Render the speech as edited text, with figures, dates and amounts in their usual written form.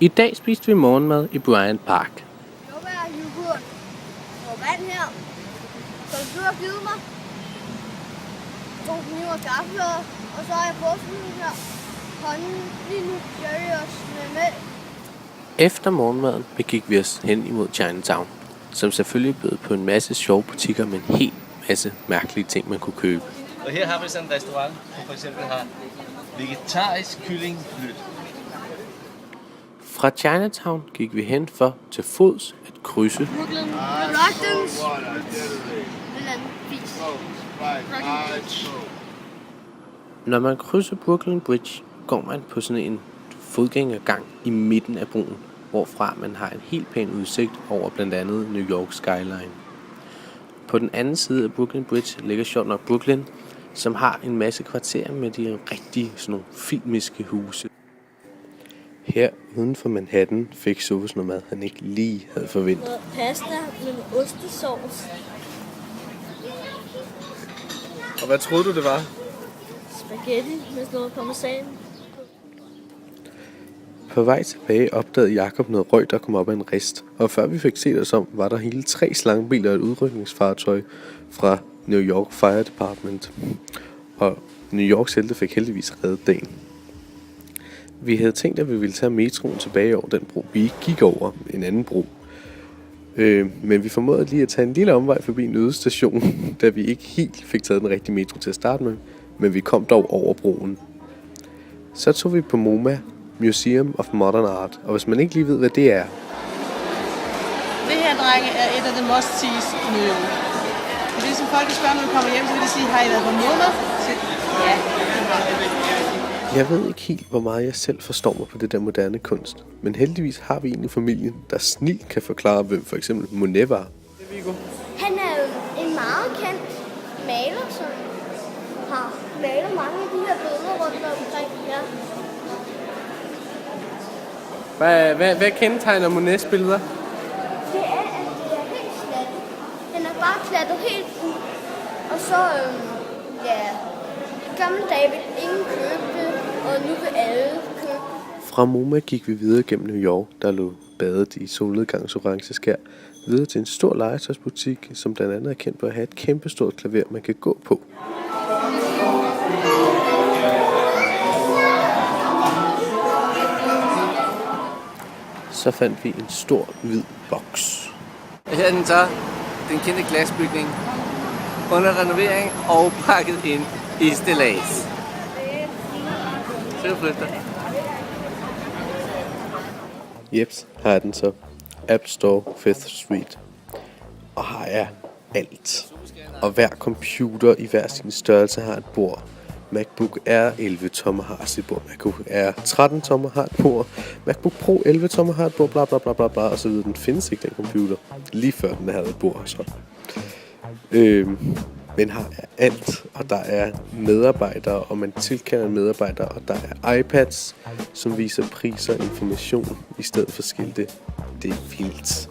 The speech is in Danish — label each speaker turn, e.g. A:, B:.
A: I dag spiste vi morgenmad i Bryant Park.
B: Jordbær, yoghurt og vand her. Så du har givet mig 2 kniver kaffe, og så har jeg portionen her. Hånden lige nu gør jeg os med mælk.
A: Efter morgenmaden begik vi os hen imod Chinatown, som selvfølgelig bød på en masse sjove butikker med en hel masse mærkelige ting, man kunne købe.
C: Og her har vi sådan en restaurant, som for eksempel har vegetarisk kyllingflyt.
A: Fra Chinatown gik vi hen for til fods at krydse
B: Brockdens.
A: Når man krydser Brooklyn Bridge, går man på sådan en fodgængergang i midten af broen, hvorfra man har en helt pæn udsigt over blandt andet New York skyline. På den anden side af Brooklyn Bridge ligger sjovt nok Brooklyn, som har en masse kvarterer med de rigtige sådan nogle filmiske huse. Her uden for Manhattan fik Sofus noget mad, han ikke lige havde forventet.
B: Pasta med ostesauce.
C: Og hvad troede du, det var?
B: Spaghetti med sådan noget parmesan.
A: På vej tilbage opdagede Jakob noget røg, der kom op af en rist. Og før vi fik set os om, var der hele 3 slangebiler og et udrykningsfartøj fra New York Fire Department. Og New Yorks helte fik heldigvis reddet dagen. Vi havde tænkt, at vi ville tage metroen tilbage over den bro. Vi gik over en anden bro. Men vi formåede lige at tage en lille omvej forbi en nødstation, da vi ikke helt fik taget den rigtige metro til at starte med. Men vi kom dog over broen. Så tog vi på MoMA, Museum of Modern Art. Og hvis man ikke lige ved, hvad det er.
D: Det her, drenge, er et af de must-sees i New York. Det er ligesom folk, der spørger, når du kommer hjem, så vil de sige, har I været på MoMA? Ja, det har vi.
A: Jeg ved ikke helt, hvor meget jeg selv forstår mig på det der moderne kunst. Men heldigvis har vi en i familien, der snilt kan forklare, hvem for eksempel Monet var.
B: Han er jo en meget kendt maler, som har malet mange af de her billeder rundt omkring. Ja.
A: Hvad kendetegner Monets billeder?
B: Det er, at det er helt slattet. Den er bare klattet helt ud. Og så, i gamle dage vil ingen købe det, og nu vil alle købe det.
A: Fra MoMA gik vi videre gennem New York, der lå badet i solnedgangs orange skær, videre til en stor legetøjsbutik, som blandt andet er kendt på at have et kæmpestort klaver, man kan gå på. Så fandt vi en stor, hvid boks.
C: Her er den så, den kendte glasbygning, under renovering og pakket ind i stillads. Så flytter.
A: Jeps, her er den så. App Store, 5th Street. Og her er alt. Og hver computer i hver sin størrelse har et bord. MacBook Air 11 tommer har sit bord. MacBook Air 13 tommer har et bord. MacBook Pro 11 tommer har et bord. Bla bla bla bla bla. Og så videre. Den findes ikke, den computer. Lige før den havde et bord. Så. Men her er alt. Og der er medarbejdere, og man tilkalder medarbejdere. Og der er iPads, som viser priser og information i stedet for skilte. Det er vildt.